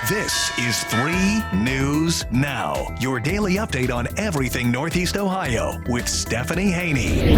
This is 3 News Now, your daily update on everything Northeast Ohio with Stephanie Haney.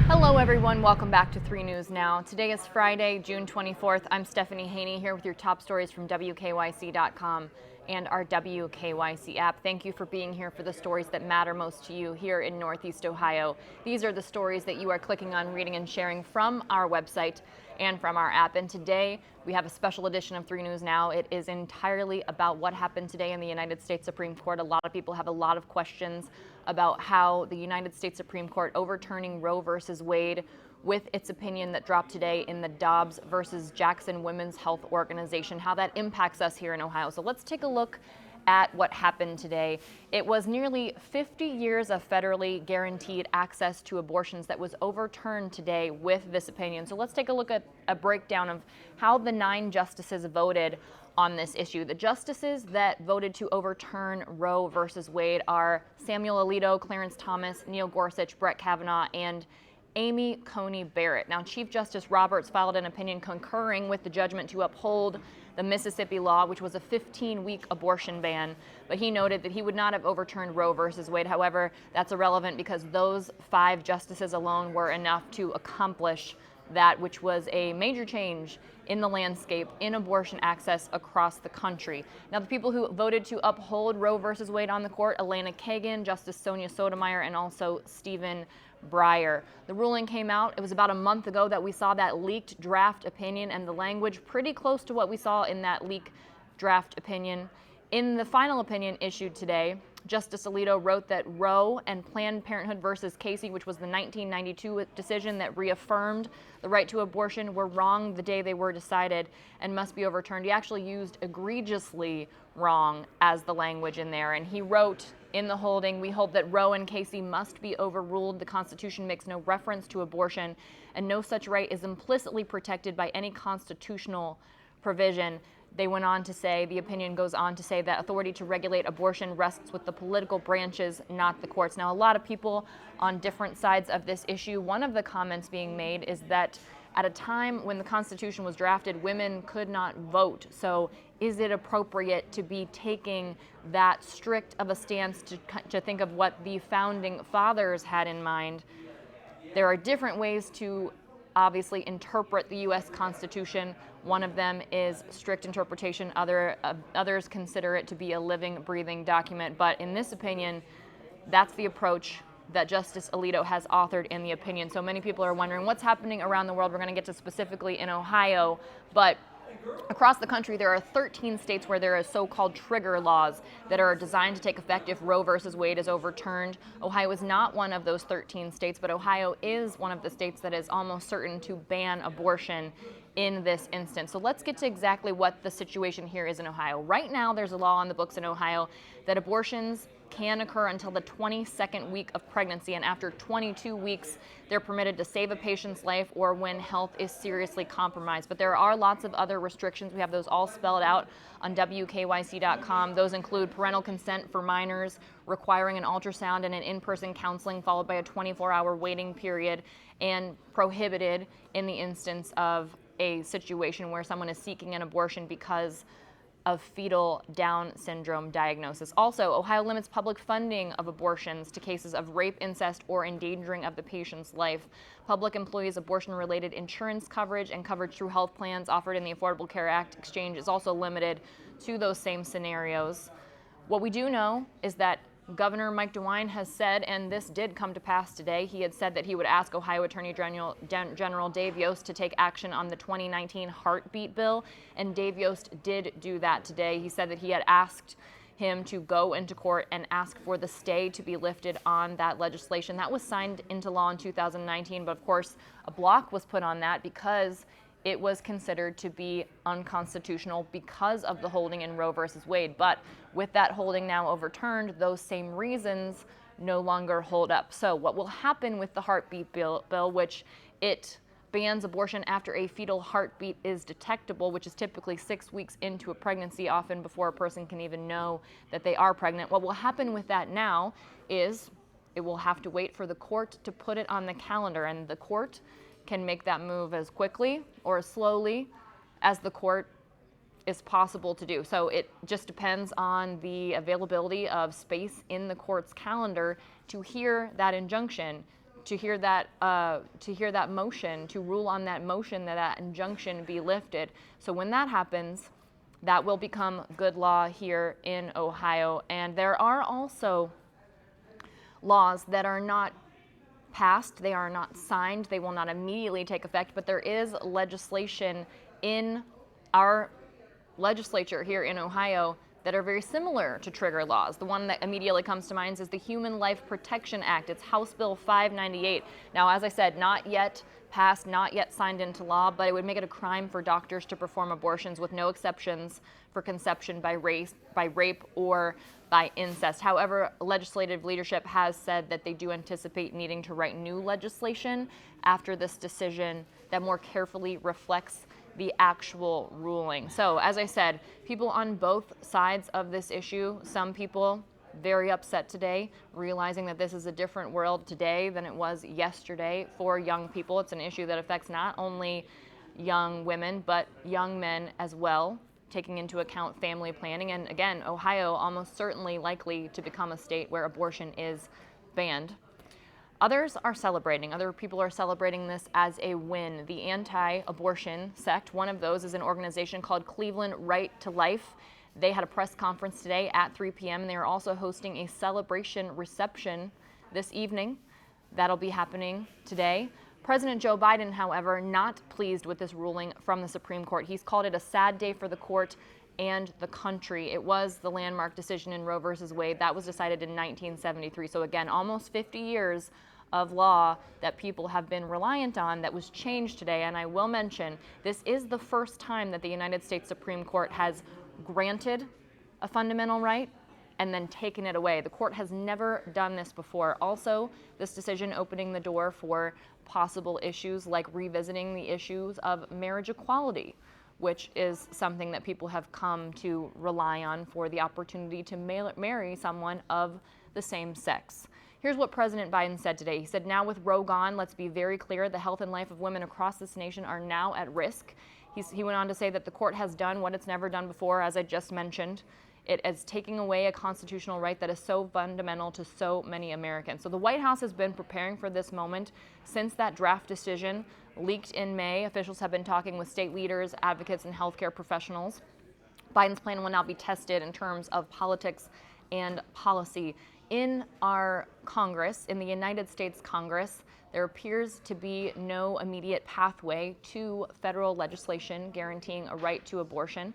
Hello everyone, welcome back to 3 News Now. Today is Friday, June 24th. I'm Stephanie Haney here with your top stories from WKYC.com and our WKYC app. Thank you for being here for the stories that matter most to you here in Northeast Ohio. These are the stories that you are clicking on, reading, and sharing from our website and from our app. And today we have a special edition of 3 News Now. It is entirely about what happened today in the United States Supreme Court. A lot of people have a lot of questions about how the United States Supreme Court overturning Roe versus Wade with its opinion that dropped today in the Dobbs versus Jackson Women's Health Organization, how that impacts us here in Ohio. So let's take a look at what happened today. It was nearly 50 years of federally guaranteed access to abortions that was overturned today with this opinion. So let's take a look at a breakdown of how the 9 justices voted on this issue. The justices that voted to overturn Roe versus Wade are Samuel Alito, Clarence Thomas, Neil Gorsuch, Brett Kavanaugh, and Amy Coney Barrett. Now, Chief Justice Roberts filed an opinion concurring with the judgment to uphold the Mississippi law, which was a 15-week abortion ban, but he noted that he would not have overturned Roe versus Wade. However, that's irrelevant because those 5 justices alone were enough to accomplish that, which was a major change in the landscape in abortion access across the country. Now, the people who voted to uphold Roe versus Wade on the court, Elena Kagan, Justice Sonia Sotomayor, and also Stephen Breyer. The ruling came out, it was about a month ago that we saw that leaked draft opinion, and the language pretty close to what we saw in that leaked draft opinion. In the final opinion issued today, Justice Alito wrote that Roe and Planned Parenthood versus Casey, which was the 1992 decision that reaffirmed the right to abortion, were wrong the day they were decided and must be overturned. He actually used egregiously wrong as the language in there, and he wrote in the holding, "We hold that Roe and Casey must be overruled. The Constitution makes no reference to abortion, and no such right is implicitly protected by any constitutional provision." They went on to say, the opinion goes on to say that authority to regulate abortion rests with the political branches, not the courts. Now, a lot of people on different sides of this issue, one of the comments being made is that at a time when the Constitution was drafted, women could not vote. So is it appropriate to be taking that strict of a stance to think of what the founding fathers had in mind? There are different ways to obviously interpret the U.S. Constitution. One of them is strict interpretation. Others consider it to be a living, breathing document. But in this opinion, that's the approach that Justice Alito has authored in the opinion. So many people are wondering what's happening around the world. We're going to get to specifically in Ohio, but across the country, there are 13 states where there are so-called trigger laws that are designed to take effect if Roe versus Wade is overturned. Ohio is not one of those 13 states, but Ohio is one of the states that is almost certain to ban abortion in this instance. So let's get to exactly what the situation here is in Ohio. Right now, there's a law on the books in Ohio that abortions can occur until the 22nd week of pregnancy, and after 22 weeks, they're permitted to save a patient's life or when health is seriously compromised. But there are lots of other restrictions. We have those all spelled out on WKYC.com. Those include parental consent for minors, requiring an ultrasound and an in-person counseling followed by a 24-hour waiting period, and prohibited in the instance of a situation where someone is seeking an abortion because of fetal Down syndrome diagnosis. Also, Ohio limits public funding of abortions to cases of rape, incest, or endangering of the patient's life. Public employees' abortion-related insurance coverage and coverage through health plans offered in the Affordable Care Act exchange is also limited to those same scenarios. What we do know is that Governor Mike DeWine has said, and this did come to pass today, he had said that he would ask Ohio Attorney General Dave Yost to take action on the 2019 heartbeat bill, and Dave Yost did do that today. He said that he had asked him to go into court and ask for the stay to be lifted on that legislation. That was signed into law in 2019, but of course a block was put on that because it was considered to be unconstitutional because of the holding in Roe versus Wade. But with that holding now overturned, those same reasons no longer hold up. So what will happen with the heartbeat bill, which it bans abortion after a fetal heartbeat is detectable, which is typically 6 weeks into a pregnancy, often before a person can even know that they are pregnant. What will happen with that now is it will have to wait for the court to put it on the calendar, and the court can make that move as quickly or as slowly as the court is possible to do. So it just depends on the availability of space in the court's calendar to hear that injunction, to hear that motion, to rule on that motion that injunction be lifted. So when that happens, that will become good law here in Ohio. And there are also laws that are not passed, they are not signed, they will not immediately take effect, but there is legislation in our legislature here in Ohio that are very similar to trigger laws. The one that immediately comes to mind is the Human Life Protection Act. It's House Bill 598. Now, as I said, not yet passed, not yet signed into law, but it would make it a crime for doctors to perform abortions with no exceptions for conception by rape or by incest. However, legislative leadership has said that they do anticipate needing to write new legislation after this decision that more carefully reflects the actual ruling. So, as I said, people on both sides of this issue, some people very upset today, realizing that this is a different world today than it was yesterday for young people. It's an issue that affects not only young women, but young men as well, taking into account family planning. And again, Ohio almost certainly likely to become a state where abortion is banned. Others are celebrating. Other people are celebrating this as a win. The anti-abortion sect, one of those is an organization called Cleveland Right to Life. They had a press conference today at 3 p.m. and they are also hosting a celebration reception this evening. That'll be happening today. President Joe Biden, however, not pleased with this ruling from the Supreme Court. He's called it a sad day for the court and the country. It was the landmark decision in Roe versus Wade that was decided in 1973. So again, almost 50 years of law that people have been reliant on that was changed today. And I will mention, this is the first time that the United States Supreme Court has granted a fundamental right and then taken it away. The court has never done this before. Also, this decision opening the door for possible issues like revisiting the issues of marriage equality, which is something that people have come to rely on for the opportunity to marry someone of the same sex. Here's what President Biden said today. He said, now with Roe gone, let's be very clear, the health and life of women across this nation are now at risk. He went on to say that the court has done what it's never done before, as I just mentioned. It is taking away a constitutional right that is so fundamental to so many Americans. So the White House has been preparing for this moment since that draft decision leaked in May. Officials have been talking with state leaders, advocates, and healthcare professionals. Biden's plan will now be tested in terms of politics and policy. In our Congress, in the United States Congress, there appears to be no immediate pathway to federal legislation guaranteeing a right to abortion.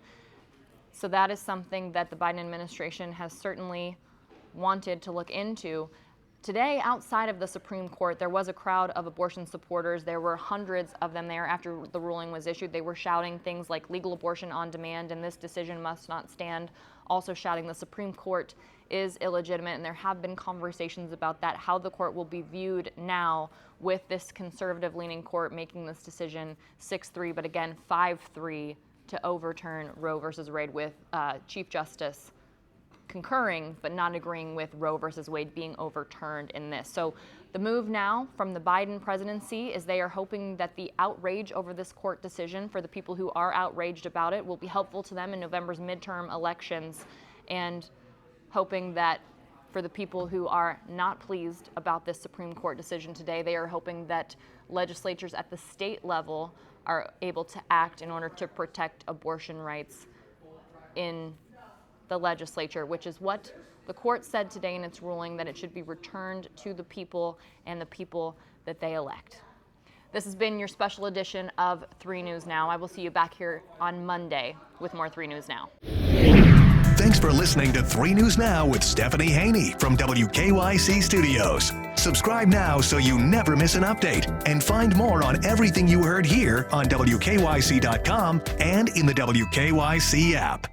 So that is something that the Biden administration has certainly wanted to look into. Today, outside of the Supreme Court, there was a crowd of abortion supporters. There were hundreds of them there after the ruling was issued. They were shouting things like legal abortion on demand and this decision must not stand. Also shouting the Supreme Court is illegitimate, and there have been conversations about that, how the court will be viewed now with this conservative-leaning court making this decision 6-3, but again 5-3 to overturn Roe versus Wade, with Chief Justice concurring but not agreeing with Roe versus Wade being overturned in this. So the move now from the Biden presidency is they are hoping that the outrage over this court decision, for the people who are outraged about it, will be helpful to them in November's midterm elections, and hoping that for the people who are not pleased about this Supreme Court decision today, they are hoping that legislatures at the state level are able to act in order to protect abortion rights in the legislature, which is what the court said today in its ruling, that it should be returned to the people and the people that they elect. This has been your special edition of 3 News Now. I will see you back here on Monday with more 3 News Now. Thanks for listening to 3 News Now with Stephanie Haney from WKYC Studios. Subscribe now so you never miss an update, and find more on everything you heard here on WKYC.com and in the WKYC app.